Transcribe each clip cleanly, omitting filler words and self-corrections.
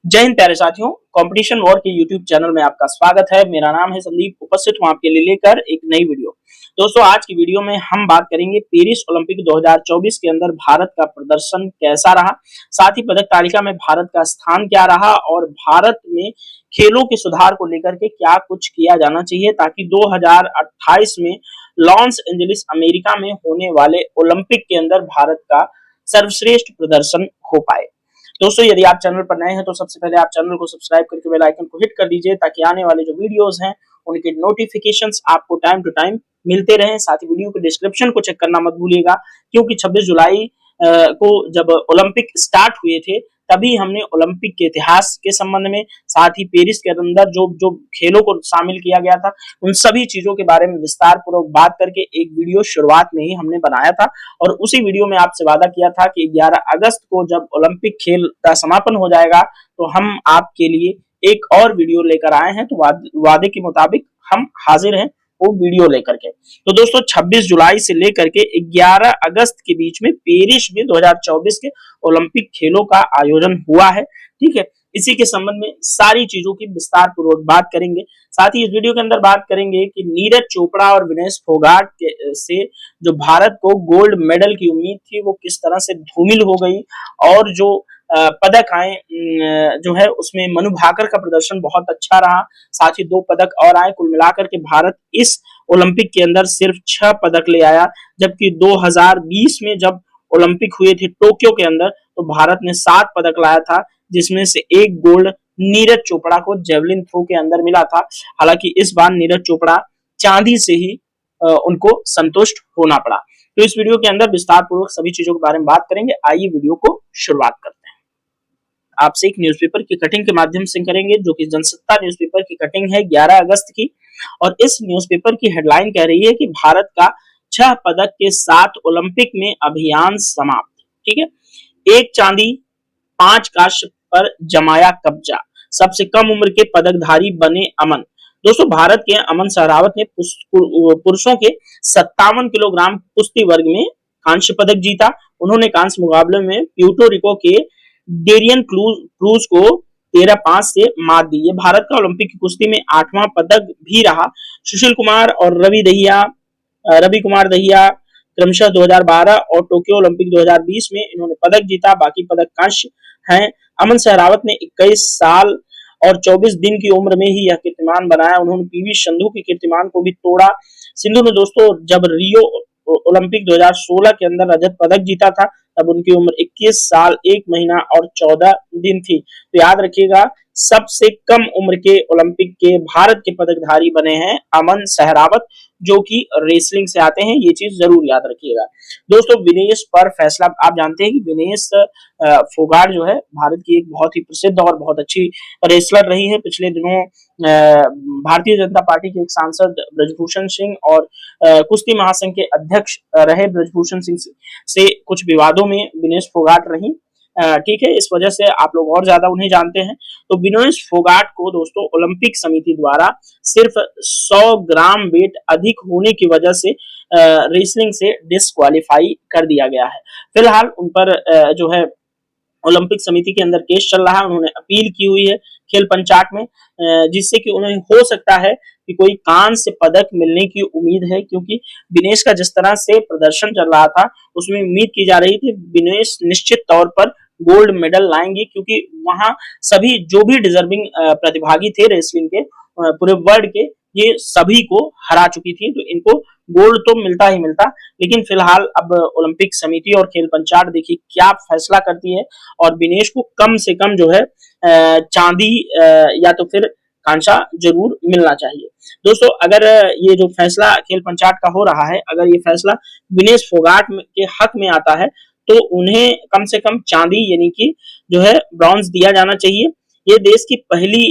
जय हिंद प्यारे साथियों, कंपटीशन वॉर के यूट्यूब चैनल में आपका स्वागत है। मेरा नाम है संदीप, उपस्थित हूं आपके लिए लेकर एक नई वीडियो। दोस्तों, आज की वीडियो में हम बात करेंगे पेरिस ओलंपिक 2024 के अंदर भारत का प्रदर्शन कैसा रहा, साथ ही पदक तालिका में भारत का स्थान क्या रहा और भारत में खेलों के सुधार को लेकर के क्या कुछ किया जाना चाहिए ताकि 2028 में लॉस एंजलिस अमेरिका में होने वाले ओलंपिक के अंदर भारत का सर्वश्रेष्ठ प्रदर्शन हो पाए। दोस्तों, यदि आप चैनल पर नए हैं तो सबसे पहले आप चैनल को सब्सक्राइब करके बेल आइकन को हिट कर दीजिए ताकि आने वाले जो वीडियोस हैं उनके नोटिफिकेशंस आपको टाइम टू टाइम मिलते रहें। साथ ही वीडियो के डिस्क्रिप्शन को चेक करना मत भूलिएगा, क्योंकि 26 जुलाई को जब ओलंपिक स्टार्ट हुए थे तभी हमने ओलंपिक के इतिहास के संबंध में, साथ ही पेरिस के अंदर जो जो खेलों को शामिल किया गया था उन सभी चीजों के बारे में विस्तार पूर्वक बात करके एक वीडियो शुरुआत में ही हमने बनाया था। और उसी वीडियो में आपसे वादा किया था कि 11 अगस्त को जब ओलंपिक खेल का समापन हो जाएगा तो हम आपके लिए एक और वीडियो लेकर आए हैं। तो वादे के मुताबिक हम हाजिर हैं वो वीडियो लेकर के। तो दोस्तों, 26 जुलाई से लेकर के 11 अगस्त के बीच में पेरिस में 2024 के ओलंपिक खेलों का आयोजन हुआ है। ठीक है, इसी के संबंध में सारी चीजों की विस्तार पूर्वक बात करेंगे। साथ ही इस वीडियो के अंदर बात करेंगे कि नीरज चोपड़ा और विनेश फोगाट से जो भारत को गोल्ड मेडल की उम्मीद थी वो किस तरह से धूमिल हो गई, और जो पदक आए जो है उसमें मनु भाकर का प्रदर्शन बहुत अच्छा रहा। साथ ही 2 पदक और आए। कुल मिलाकर के भारत इस ओलंपिक के अंदर सिर्फ 6 पदक ले आया, जबकि 2020 में जब ओलंपिक हुए थे टोक्यो के अंदर तो भारत ने 7 पदक लाया था, जिसमें से 1 गोल्ड नीरज चोपड़ा को जेवलिन थ्रो के अंदर मिला था। हालांकि इस बार नीरज चोपड़ा चांदी से ही उनको संतुष्ट होना पड़ा। तो इस वीडियो के अंदर विस्तार पूर्वक सभी चीजों के बारे में बात करेंगे। आइए वीडियो को शुरुआत करते हैं। आपसे एक न्यूज़पेपर की कटिंग के माध्यम से करेंगे, जो कि जनसत्ता न्यूज़पेपर की कटिंग है 11 अगस्त की। और इस न्यूज़पेपर की हेडलाइन कह रही है कि भारत का 6 पदक के साथ ओलंपिक में अभियान समाप्त। ठीक है, 1 चांदी 5 कांस्य पर जमाया कब्जा, सबसे कम उम्र के पदकधारी बने अमन। दोस्तों, भारत के अमन सहरावत ने पुरुषों के 57 किलोग्राम कुश्ती वर्ग में कांस्य पदक जीता। उन्होंने कांस्य मुकाबले में प्यूर्टो रिको के डेरियन क्रूज को 13-5 से मात दी। ये भारत का ओलंपिक की कुश्ती में 8वां पदक भी रहा। सुशील कुमार और रवि कुमार दहिया क्रमशः 2012 और टोक्यो ओलंपिक 2020 में इन्होंने पदक जीता। बाकी पदक कांस्य हैं। अमन सहरावत ने 21 साल और 24 दिन की उम्र में ही यह कीर्तिमान बनाया। उन्होंने पीवी संधू के कीर्तिमान को भी तोड़ा। सिंधु ने दोस्तों जब रियो ओलंपिक 2016 के अंदर रजत पदक जीता था तब उनकी उम्र 21 साल 1 महीना और 14 दिन थी। तो याद रखिएगा, सबसे कम उम्र के ओलंपिक के भारत के पदकधारी बने हैं अमन सहरावत, जो कि रेसलिंग से आते हैं। ये चीज जरूर याद रखिएगा। दोस्तों, विनेश पर फैसला, आप जानते हैं कि विनेश फोगाट जो है भारत की एक बहुत ही प्रसिद्ध और बहुत अच्छी रेसलर रही है। पिछले दिनों भारतीय जनता पार्टी के एक सांसद ब्रजभूषण सिंह और कुश्ती महासंघ के अध्यक्ष रहे ब्रजभूषण सिंह से कुछ विवादों में विनेश फोगाट रही। ठीक है, इस वजह से आप लोग और ज्यादा उन्हें जानते हैं। तो विनेश फोगाट को दोस्तों ओलंपिक समिति द्वारा सिर्फ 100 ग्राम वेट अधिक होने की वजह से रेसलिंग से डिस्क्वालीफाई कर दिया गया है। फिलहाल उन पर जो है ओलंपिक समिति के अंदर केस चल रहा है। उन्होंने अपील की हुई है खेल पंचायत में, जिससे कि उन्हें हो सकता है कि कोई कांस्य पदक मिलने की उम्मीद है, क्योंकि विनेश का जिस तरह से प्रदर्शन चल रहा था उसमें उम्मीद की जा रही थी विनेश निश्चित तौर पर गोल्ड मेडल लाएंगे, क्योंकि वहां सभी जो भी डिजर्विंग प्रतिभागी थे रेसलिंग के पूरे वर्ल्ड के, ये सभी को हरा चुकी थी। तो इनको गोल्ड तो मिलता ही मिलता। लेकिन फिलहाल अब ओलंपिक समिति और खेल पंचायत देखिए क्या फैसला करती है, और विनेश को कम से कम जो है चांदी या तो फिर कांसा जरूर मिलना चाहिए। दोस्तों, अगर ये जो फैसला खेल पंचायत का हो रहा है, अगर ये फैसला विनेश फोगाट के हक में आता है तो उन्हें कम से कम चांदी यानी कि जो है ब्रॉन्ज दिया जाना चाहिए। ये देश की पहली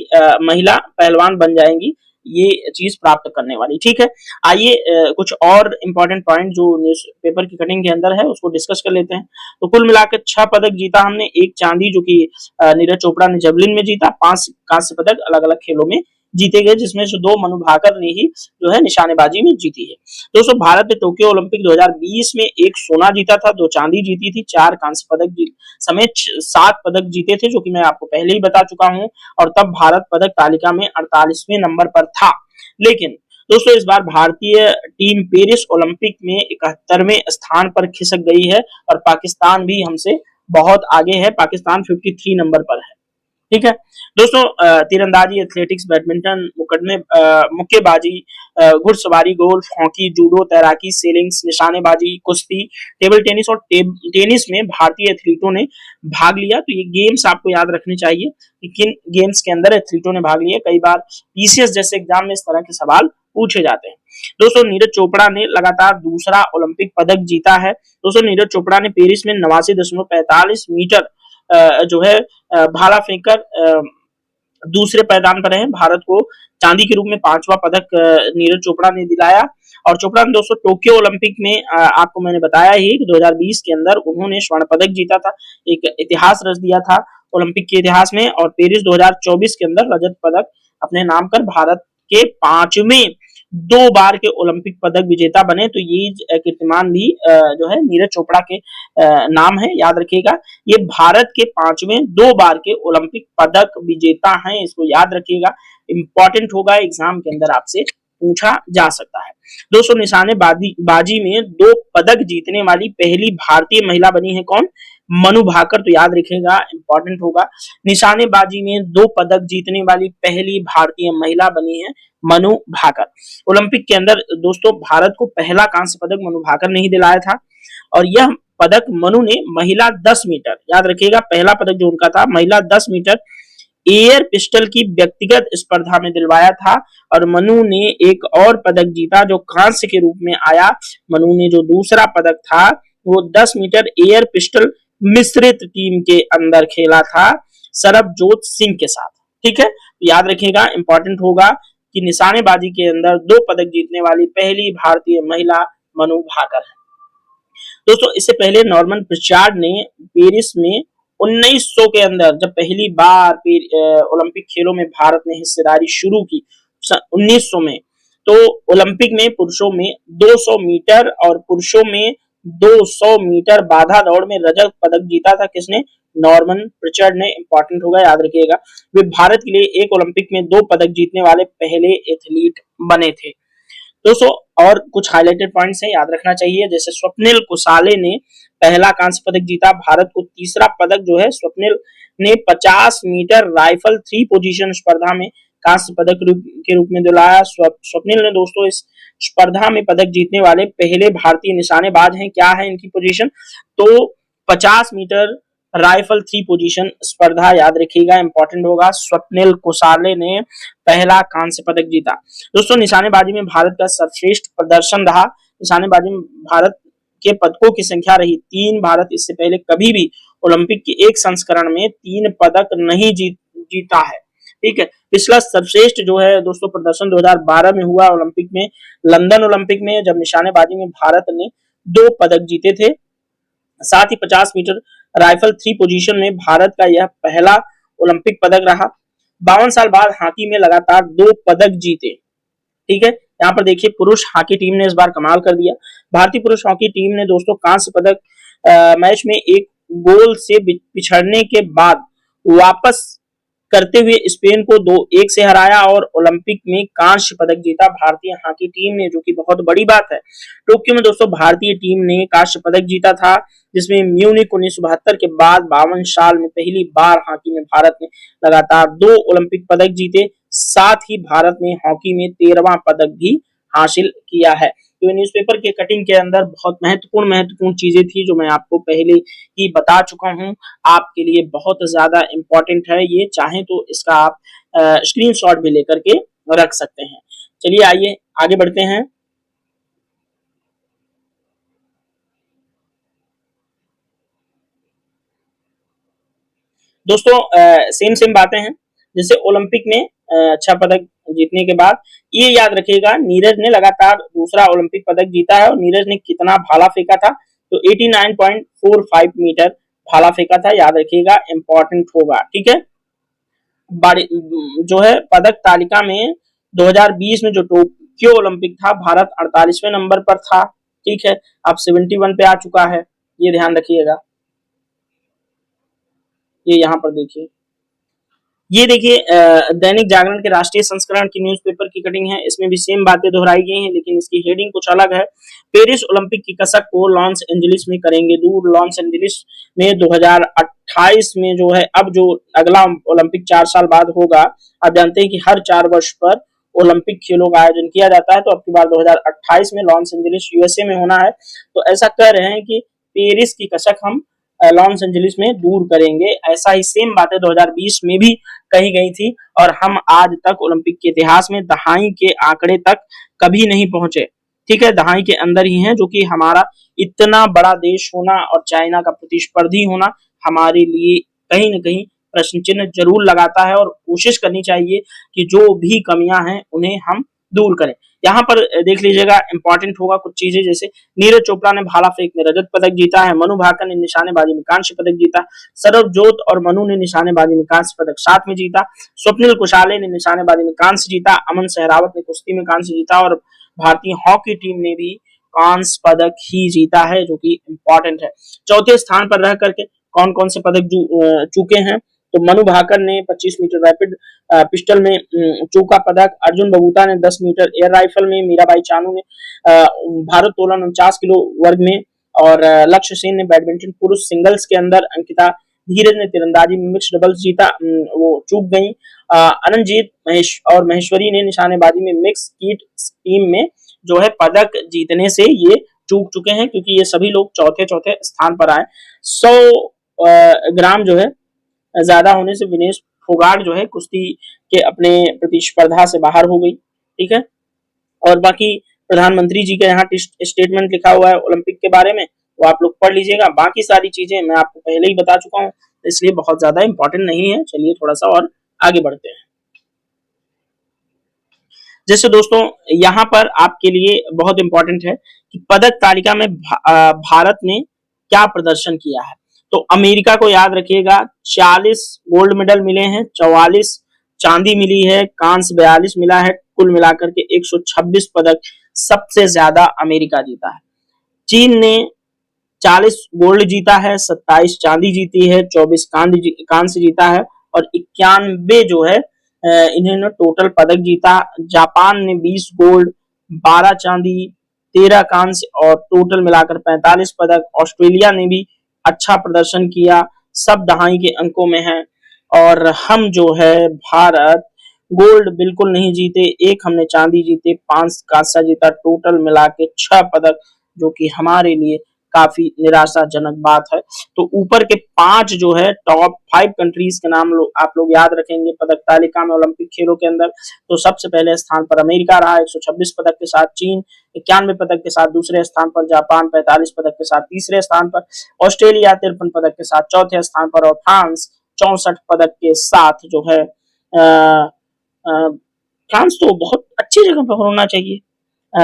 महिला पहलवान बन जाएंगी ये चीज प्राप्त करने वाली। ठीक है, आइए कुछ और इंपॉर्टेंट पॉइंट जो न्यूज़पेपर की कटिंग के अंदर है उसको डिस्कस कर लेते हैं। तो कुल मिलाकर 6 पदक जीता हमने। 1 चांदी जो कि नीरज चोपड़ा ने जेवलिन में जीता, 5 कांस्य पदक अलग अलग खेलों में जीते गए, जिसमें से 2 मनु भाकर ने ही जो है निशानेबाजी में जीती है। दोस्तों भारत ने टोक्यो ओलंपिक 2020 में 1 सोना जीता था, 2 चांदी जीती थी, 4 कांस्य पदक समेत 7 पदक जीते थे, जो कि मैं आपको पहले ही बता चुका हूं। और तब भारत पदक तालिका में 48वें नंबर पर था। लेकिन दोस्तों इस बार भारतीय टीम पेरिस ओलंपिक में 71वें स्थान पर खिसक गई है और पाकिस्तान भी हमसे बहुत आगे है। पाकिस्तान 53 नंबर पर है। ठीक है दोस्तों, तीरंदाजी, एथलेटिक्स, बैडमिंटन, मुक्केबाजी, घुड़सवारी, गोल्फ, हॉकी, जूडो, तैराकी, सेलिंग्स, निशानेबाजी, कुश्ती, टेबल टेनिस और टेनिस में भारतीय एथलीटों ने भाग लिया। तो ये गेम्स आपको याद रखने चाहिए कि किन गेम्स के अंदर एथलीटों ने भाग लिया। कई बार पीसीएस जैसे एग्जाम में इस तरह के सवाल पूछे जाते हैं। दोस्तों नीरज चोपड़ा ने लगातार दूसरा ओलंपिक पदक जीता है। दोस्तों नीरज चोपड़ा ने पेरिस में 89.45 मीटर जो है भाला फेंककर दूसरे पायदान पर रहे। भारत को चांदी के रूप में 5वां पदक नीरज चोपड़ा ने दिलाया। और चोपड़ा ने दोस्तों टोक्यो ओलंपिक में आपको मैंने बताया ही कि 2020 के अंदर उन्होंने स्वर्ण पदक जीता था, एक इतिहास रच दिया था ओलंपिक के इतिहास में। और पेरिस 2024 के अंदर रजत पदक अपने नाम कर भारत के 5वें 2 बार के ओलंपिक पदक विजेता बने। तो ये कीर्तिमान भी जो है नीरज चोपड़ा के नाम है, याद रखिएगा। ये भारत के 5वें 2 बार के ओलंपिक पदक विजेता हैं, इसको याद रखिएगा, इंपॉर्टेंट होगा, एग्जाम के अंदर आपसे पूछा जा सकता है। दोस्तों निशानेबाजी में 2 पदक जीतने वाली पहली भारतीय महिला बनी है कौन? मनु भाकर। तो याद रखिएगा, इंपॉर्टेंट होगा। निशानेबाजी में 2 पदक जीतने वाली पहली भारतीय महिला बनी है मनु भाकर। ओलंपिक के अंदर दोस्तों भारत को पहला कांस्य पदक मनु भाकर ने ही दिलाया था। और यह पदक मनु ने महिला 10 मीटर, याद रखिएगा, पहला पदक जो उनका था महिला 10 मीटर एयर पिस्टल की व्यक्तिगत स्पर्धा में दिलवाया था। और मनु ने एक और पदक जीता जो कांस्य के रूप में आया। मनु ने जो दूसरा पदक था वो 10 मीटर एयर पिस्टल मिश्रित टीम के अंदर खेला था सरबजोत सिंह के साथ। ठीक है, याद रखिएगा, इंपॉर्टेंट होगा कि निशानेबाजी के अंदर 2 पदक जीतने वाली पहली भारतीय महिला मनु भाकर है। दोस्तों इससे पहले नॉर्मन प्रिचार्ड ने पेरिस में 1900 के अंदर जब पहली बार ओलंपिक खेलों में भारत ने हिस्सेदारी शुरू की 1900 में, तो ओलंपिक में पुरुषों में 200 मीटर और पुरुषों में 200 मीटर बाधा दौड़ में रजत पदक जीता था। किसने? नॉर्मन प्रिचार्ड ने। इंपॉर्टेंट होगा, याद रखिएगा। वे भारत के लिए एक ओलंपिक में 2 पदक जीतने वाले पहले एथलीट बने थे। दोस्तों और कुछ हाइलाइटेड पॉइंट्स हैं, याद रखना चाहिए। जैसे स्वप्निल कुसाले ने पहला कांस्य पदक जीता। भारत को तीसरा पदक जो है स्वप्निल ने 50 मीटर राइफल 3 पोजीशन स्पर्धा में कांस्य पदक के रूप में दिलाया। स्वप्निल ने दोस्तों इस स्पर्धा में पदक जीतने वाले पहले भारतीय निशानेबाज हैं। क्या है इनकी पोजीशन? तो 50 मीटर राइफल 3 पोजीशन स्पर्धा, याद रखिएगा, इंपॉर्टेंट होगा। स्वप्निल कुसाले ने पहला कांस्य पदक जीता। दोस्तों निशानेबाजी में भारत का सर्वश्रेष्ठ प्रदर्शन रहा। निशानेबाजी में भारत के पदकों की संख्या रही 3। भारत इससे पहले कभी भी ओलंपिक के एक संस्करण में 3 पदक नहीं जीता है। ठीक है, पिछला सर्वश्रेष्ठ जो है दोस्तों प्रदर्शन 2012 में हुआ ओलंपिक में, लंदन ओलंपिक में, जब निशानेबाजी में भारत ने 2 पदक जीते थे। साथ ही 50 मीटर राइफल 3 पोजीशन में भारत का यह पहला ओलंपिक पदक रहा। 52 साल बाद हॉकी में लगातार 2 पदक जीते। ठीक है, यहाँ पर देखिए पुरुष हॉकी टीम ने इस बार कमाल कर दिया। भारतीय पुरुष हॉकी टीम ने दोस्तों कांस्य पदक मैच में एक गोल से पिछड़ने के बाद वापस करते हुए स्पेन को 2-1 से हराया और ओलंपिक में कांस्य पदक जीता भारतीय हॉकी टीम ने, जो कि बहुत बड़ी बात है। टोक्यो में दोस्तों भारतीय टीम ने कांस्य पदक जीता था, जिसमें म्यूनिक 1972 के बाद 52 साल में पहली बार हॉकी में भारत ने लगातार 2 ओलंपिक पदक जीते। साथ ही भारत ने हॉकी में 13वां पदक भी हासिल किया है। तो न्यूज़पेपर के कटिंग के अंदर बहुत महत्वपूर्ण चीजें थी जो मैं आपको पहले ही बता चुका हूं। आपके लिए बहुत ज्यादा इंपॉर्टेंट है ये, चाहे तो इसका आप स्क्रीनशॉट भी लेकर के रख सकते हैं। चलिए आइए आगे बढ़ते हैं। दोस्तों सेम बातें हैं, जैसे ओलंपिक में अच्छा पदक जीतने के बाद ये याद रखिएगा नीरज ने लगातार दूसरा ओलंपिक पदक जीता है। और नीरज ने कितना भाला फेंका था? तो 89.45 मीटर भाला फेंका था, याद रखिएगा, इंपॉर्टेंट होगा। ठीक है, जो है पदक तालिका में 2020 में जो टोक्यो ओलंपिक था, भारत 48वें नंबर पर था। ठीक है, अब 71 पे आ चुका है, ये ध्यान रखिएगा। ये यहाँ पर देखिए, ये देखिए दैनिक जागरण के राष्ट्रीय संस्करण की न्यूज़पेपर की कटिंग है। इसमें भी सेम बातें दोहराई गई हैं, लेकिन इसकी हेडिंग कुछ अलग है। पेरिस ओलंपिक की कसक को लॉस एंजलिस में करेंगे दूर। लॉस एंजलिस में 2028 में जो है, अब जो अगला ओलंपिक 4 साल बाद होगा। आप जानते हैं कि हर 4 वर्ष पर ओलंपिक खेलों का आयोजन किया जाता है, तो अब की बार 2028 में लॉस एंजलिस यूएसए में होना है। तो ऐसा कह रहे हैं कि पेरिस की कसक हम लॉस एंजलिस में दूर करेंगे। ऐसा ही सेम बातें 2020 में भी कही गई थी, और हम आज तक ओलंपिक के इतिहास में दहाई के आंकड़े तक कभी नहीं पहुंचे। ठीक है, दहाई के अंदर ही है, जो कि हमारा इतना बड़ा देश होना और चाइना का प्रतिस्पर्धी होना हमारे लिए कहीं ना कहीं प्रश्न चिन्ह जरूर लगाता है, और कोशिश करनी चाहिए कि जो भी कमियां हैं उन्हें हम दूर करें। यहाँ पर देख लीजिएगा, इंपॉर्टेंट होगा कुछ चीजें, जैसे नीरज चोपड़ा ने भाला फेंक में रजत पदक जीता है, मनु भाकर ने निशानेबाजी में कांस्य पदक जीता, सरबजोत और मनु ने निशानेबाजी में कांस्य पदक साथ में जीता, स्वप्निल कुशाले ने निशानेबाजी में कांस्य जीता, अमन सहरावत ने कुश्ती में कांस्य जीता, और भारतीय हॉकी टीम ने भी कांस्य पदक ही जीता है, जो कि इंपॉर्टेंट है। चौथे स्थान पर रह करके कौन कौन से पदक चूके हैं, तो मनु भाकर ने 25 मीटर रैपिड पिस्टल में चौका पदक, अर्जुन बबूता ने 10 मीटर एयर राइफल में, मीराबाई चानू ने भारोत्तोलन 49 किलो वर्ग में, और लक्ष्य सेन ने बैडमिंटन पुरुष सिंगल्स के अंदर, अंकिता धीरज ने तीरंदाजी में मिक्स डबल्स जीता, वो चूक गई। अनंतजीत और महेश्वरी ने निशानेबाजी में मिक्स कीट टीम में जो है पदक जीतने से ये चूक चुके हैं, क्योंकि ये सभी लोग चौथे चौथे स्थान पर आए। 100 ग्राम जो है ज्यादा होने से विनेश फोगाट जो है कुश्ती के अपने प्रतिस्पर्धा से बाहर हो गई। ठीक है, और बाकी प्रधानमंत्री जी का यहाँ स्टेटमेंट लिखा हुआ है ओलंपिक के बारे में, वो आप लोग पढ़ लीजिएगा। बाकी सारी चीजें मैं आपको पहले ही बता चुका हूँ, इसलिए बहुत ज्यादा इंपॉर्टेंट नहीं है। चलिए थोड़ा सा और आगे बढ़ते हैं। जैसे दोस्तों, यहाँ पर आपके लिए बहुत इंपॉर्टेंट है कि पदक तालिका में भारत ने क्या प्रदर्शन किया है। तो अमेरिका को याद रखिएगा, 40 गोल्ड मेडल मिले हैं, 44 चांदी मिली है, कांस्य 42 मिला है, कुल मिलाकर के 126 पदक सबसे ज्यादा अमेरिका जीता है। चीन ने 40 गोल्ड जीता है, 27 चांदी जीती है, 24 कांस्य जीता है, और 91 जो है इन्होंने टोटल पदक जीता। जापान ने 20 गोल्ड, 12 चांदी, 13 कांस्य और टोटल मिलाकर 45 पदक। ऑस्ट्रेलिया ने भी अच्छा प्रदर्शन किया, सब दहाई के अंकों में है। और हम जो है भारत गोल्ड बिल्कुल नहीं जीते, एक हमने चांदी जीते, 5 कांसा जीता, टोटल मिला के 6 पदक, जो कि हमारे लिए काफी निराशाजनक बात है। तो ऊपर के 5 जो है टॉप 5 कंट्रीज के नाम आप लोग याद रखेंगे पदक तालिका में ओलंपिक खेलों के अंदर। तो सबसे पहले स्थान पर अमेरिका रहा 126 पदक के साथ, चीन 91 पदक के साथ दूसरे स्थान पर, जापान 45 पदक के साथ तीसरे स्थान पर, ऑस्ट्रेलिया 53 पदक के साथ चौथे स्थान पर, और फ्रांस 64 पदक के साथ जो है फ्रांस तो बहुत अच्छी जगह पर होना चाहिए,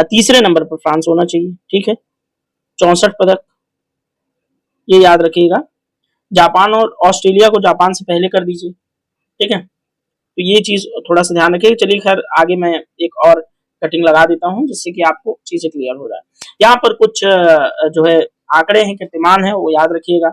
तीसरे नंबर पर फ्रांस होना चाहिए। ठीक है, 64 पदक, ये याद रखिएगा। जापान और ऑस्ट्रेलिया को जापान से पहले कर दीजिए। ठीक है, तो ये चीज थोड़ा सा ध्यान रखिए। चलिए खैर आगे मैं एक और कटिंग लगा देता हूं, जिससे कि आपको चीजें क्लियर हो जाए। यहाँ पर कुछ जो है आंकड़े हैं, कीर्तिमान है, वो याद रखिएगा।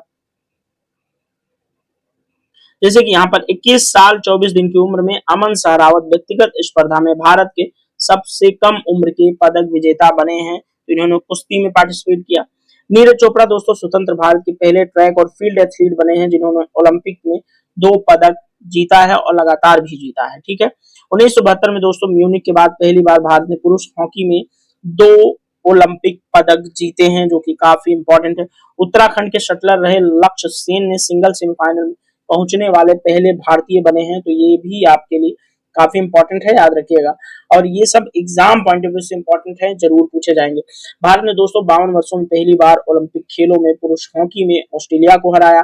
जैसे कि यहाँ पर 21 साल 24 दिन की उम्र में अमन सहरावत व्यक्तिगत स्पर्धा में भारत के सबसे कम उम्र के पदक विजेता बने हैं। तो इन्होंने कुश्ती में पार्टिसिपेट किया। नीरज चोपड़ा दोस्तों स्वतंत्र भारत के पहले ट्रैक और फील्ड एथलीट बने हैं, जिन्होंने ओलंपिक में 2 पदक जीता है और लगातार भी जीता है। ठीक है, 1972 में दोस्तों म्यूनिक के बाद पहली बार भारत ने पुरुष हॉकी में 2 ओलंपिक पदक जीते हैं, जो कि काफी इंपॉर्टेंट है। उत्तराखंड के शटलर रहे लक्ष्य सेन ने सिंगल सेमीफाइनल में पहुंचने वाले पहले भारतीय बने हैं। तो ये भी आपके लिए काफी इंपॉर्टेंट है, याद रखिएगा। और ये सब एग्जाम पॉइंट ऑफ व्यू से इंपॉर्टेंट है, जरूर पूछे जाएंगे। भारत ने दोस्तों 52 वर्षों में पहली बार ओलंपिक खेलों में पुरुष हॉकी में ऑस्ट्रेलिया को हराया।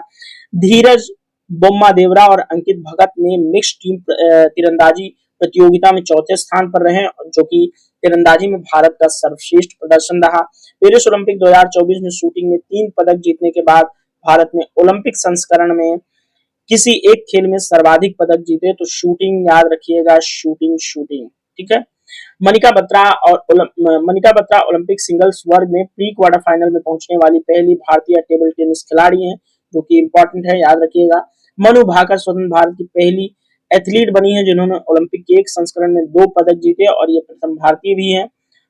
धीरज बोम्मा देवरा और अंकित भगत ने मिक्स टीम तीरंदाजी प्रतियोगिता में चौथे स्थान पर रहे, जो कि तीरंदाजी में भारत का सर्वश्रेष्ठ प्रदर्शन रहा। पेरिस ओलंपिक 2024 में शूटिंग में 3 पदक जीतने के बाद भारत ने ओलंपिक संस्करण में किसी एक खेल में सर्वाधिक पदक जीते तो शूटिंग याद रखिएगा, शूटिंग शूटिंग, ठीक है। मनिका बत्रा ओलंपिक सिंगल्स वर्ग में प्री क्वार्टर फाइनल में पहुंचने वाली पहली भारतीय टेबल टेनिस खिलाड़ी हैं, जो कि इंपॉर्टेंट है, याद रखिएगा। मनु भाकर स्वतंत्र भारत की पहली एथलीट बनी है जिन्होंने ओलंपिक के एक संस्करण में 2 पदक जीते, और ये प्रथम भारतीय भी हैं,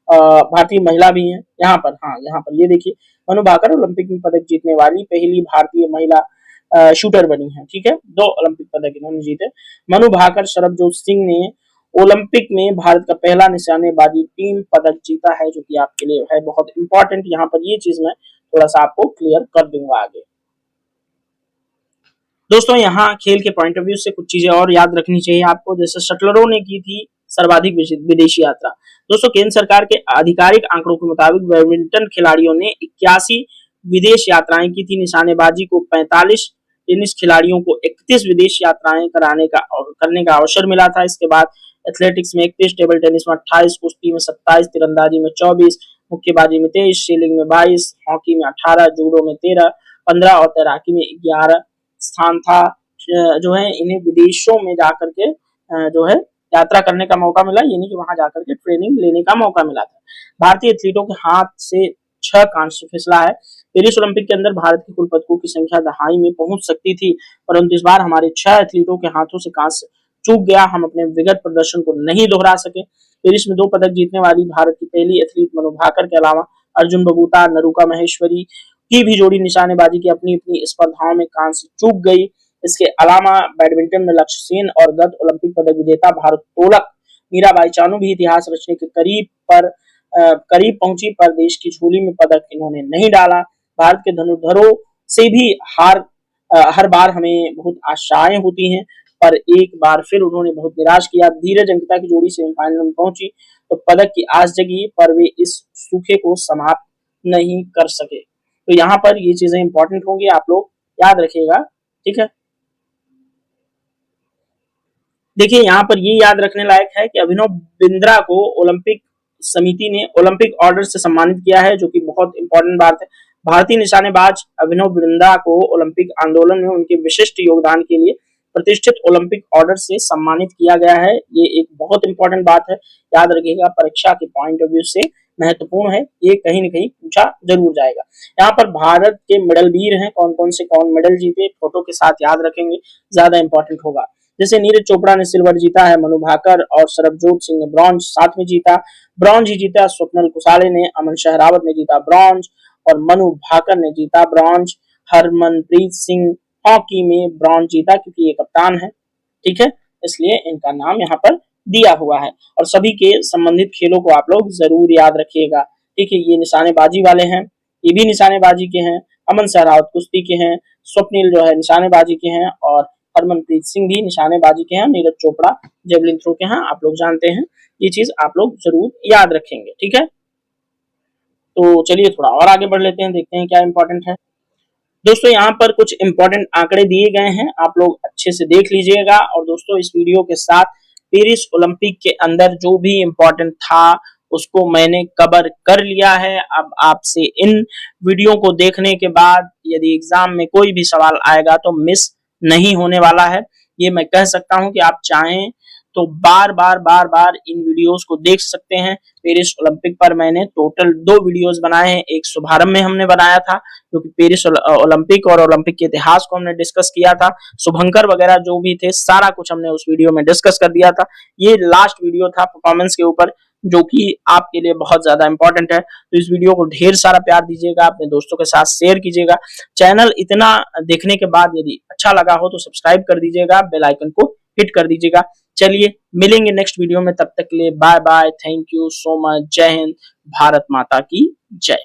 भारतीय महिला भी हैं। यहाँ पर ये देखिए, मनु भाकर ओलंपिक में पदक जीतने वाली पहली भारतीय महिला शूटर बनी है, ठीक है। 2 ओलंपिक पदक इन्होंने जीते। मनु भाकर सरबजोत सिंह ने ओलंपिक में भारत का पहला निशानेबाजी टीम पदक जीता है, जो कि आपके लिए है बहुत इंपॉर्टेंट। यहाँ पर ये चीज मैं थोड़ा सा आपको क्लियर कर दूंगा आगे। दोस्तों यहाँ खेल के पॉइंट ऑफ व्यू से कुछ चीजें और याद रखनी चाहिए आपको, जैसे शटलरों ने की थी सर्वाधिक विदेशी यात्रा। दोस्तों केंद्र सरकार के आधिकारिक आंकड़ों के मुताबिक बैडमिंटन खिलाड़ियों ने 81 विदेश यात्राएं की थी। निशानेबाजी को 45, टेनिस खिलाड़ियों को 31 विदेश यात्राएं करने का अवसर मिला था। इसके बाद एथलेटिक्स में 31, टेबल टेनिस में 28, कुश्ती में 27, तीरंदाजी में 24, मुक्केबाजी में 23, शीलिंग में 22, हॉकी में 18, जूडो में 13, 15 और तैराकी में 11 स्थान था। जो है इन्हें विदेशों में जाकर के जो है यात्रा करने का मौका मिला, यानी कि वहां जाकर के ट्रेनिंग लेने का मौका मिला था। भारतीय एथलीटों के हाथ से 6 कांस्य फिसला है। पेरिस ओलंपिक के अंदर भारत के कुल पदकों की संख्या दहाई में पहुंच सकती थी, परंतु इस बार हमारे 6 एथलीटों के हाथों से कांस्य चूक गया। हम अपने विगत प्रदर्शन को नहीं दोहरा सके। पेरिस में 2 पदक जीतने वाली भारत की पहली एथलीट मनु भाकर के अलावा अर्जुन बबूता, नरुका महेश्वरी की भी जोड़ी निशानेबाजी की अपनी अपनी स्पर्धाओं में कांस्य चूक गई। इसके अलावा बैडमिंटन में लक्ष्य सेन और गत ओलंपिक पदक विजेता भारोत्तोलक मीराबाई चानू भी इतिहास रचने के करीब पहुंची, पर देश की झोली में पदक इन्होंने नहीं डाला। भारत के धनुर्धरों से भी हर बार हमें बहुत आशाएं होती हैं, पर एक बार फिर उन्होंने बहुत निराश किया। धीरज अंकिता की जोड़ी सेमीफाइनल में पहुंची तो पदक की आस जगी, पर वे इस सूखे को समाप्त नहीं कर सके। तो यहाँ पर ये चीजें इंपॉर्टेंट होंगी, आप लोग याद रखिएगा, ठीक है। देखिए यहाँ पर ये याद रखने लायक है कि अभिनव बिंद्रा को ओलंपिक समिति ने ओलंपिक ऑर्डर से सम्मानित किया है, जो कि बहुत इंपॉर्टेंट बात है। भारतीय निशानेबाज अभिनव बिंद्रा को ओलंपिक आंदोलन में उनके विशिष्ट योगदान के लिए प्रतिष्ठित ओलंपिक ऑर्डर से सम्मानित किया गया है। ये एक बहुत इंपॉर्टेंट बात है, याद रखिएगा, परीक्षा के पॉइंट ऑफ व्यू से महत्वपूर्ण है, ये कहीं न कहीं पूछा जरूर जाएगा। यहाँ पर भारत के मेडल वीर हैं, कौन मेडल जीते, फोटो के साथ याद रखेंगे, ज्यादा इंपॉर्टेंट होगा। जैसे नीरज चोपड़ा ने सिल्वर जीता है, मनु भाकर और सरबजोत सिंह ने ब्रॉन्ज साथ में जीता। ब्रॉन्ज ही जीता स्वप्नल कुसाले ने, अमन शहरावत ने जीता ब्रॉन्ज और मनु भाकर ने जीता ब्रॉन्ज। हरमनप्रीत सिंह हॉकी में ब्रॉन्ज जीता, क्योंकि ये कप्तान है, ठीक है, इसलिए इनका नाम यहाँ पर दिया हुआ है। और सभी के संबंधित खेलों को आप लोग जरूर याद रखिएगा, ठीक है। ये निशानेबाजी वाले हैं, ये भी निशानेबाजी के हैं। अमन शहरावत कुश्ती के हैं, स्वप्निल जो है निशानेबाजी के हैं, और हरमनप्रीत सिंह भी निशानेबाजी के हैं। नीरज चोपड़ा जेवलिन थ्रो के हैं, आप लोग जानते हैं। ये चीज आप लोग जरूर याद रखेंगे, ठीक है। तो चलिए थोड़ा और आगे बढ़ लेते हैं, देखते हैं क्या इंपॉर्टेंट है। दोस्तों यहाँ पर कुछ इंपॉर्टेंट आंकड़े दिए गए हैं, आप लोग अच्छे से देख लीजिएगा। और दोस्तों इस वीडियो के साथ पेरिस ओलंपिक के अंदर जो भी इंपॉर्टेंट था उसको मैंने कवर कर लिया है। अब आपसे इन वीडियो को देखने के बाद यदि एग्जाम में कोई भी सवाल आएगा तो मिस नहीं होने वाला है। ये मैं कह सकता हूं कि आप चाहें तो बार बार इन वीडियोस को देख सकते हैं। पेरिस ओलंपिक पर मैंने टोटल 2 वीडियोस बनाए हैं। एक शुभारंभ में हमने बनाया था, जो कि पेरिस ओलंपिक और ओलंपिक के इतिहास को हमने डिस्कस किया था। शुभंकर वगैरह जो भी थे सारा कुछ हमने उस वीडियो में डिस्कस कर दिया था। ये लास्ट वीडियो था परफॉर्मेंस के ऊपर, जो कि आपके लिए बहुत ज्यादा इंपॉर्टेंट है। तो इस वीडियो को ढेर सारा प्यार दीजिएगा, अपने दोस्तों के साथ शेयर कीजिएगा। चैनल इतना देखने के बाद यदि अच्छा लगा हो तो सब्सक्राइब कर दीजिएगा, बेल आइकन को हिट कर दीजिएगा। चलिए मिलेंगे नेक्स्ट वीडियो में, तब तक के लिए bye bye, thank you so much, जय हिंद, भारत माता की जय।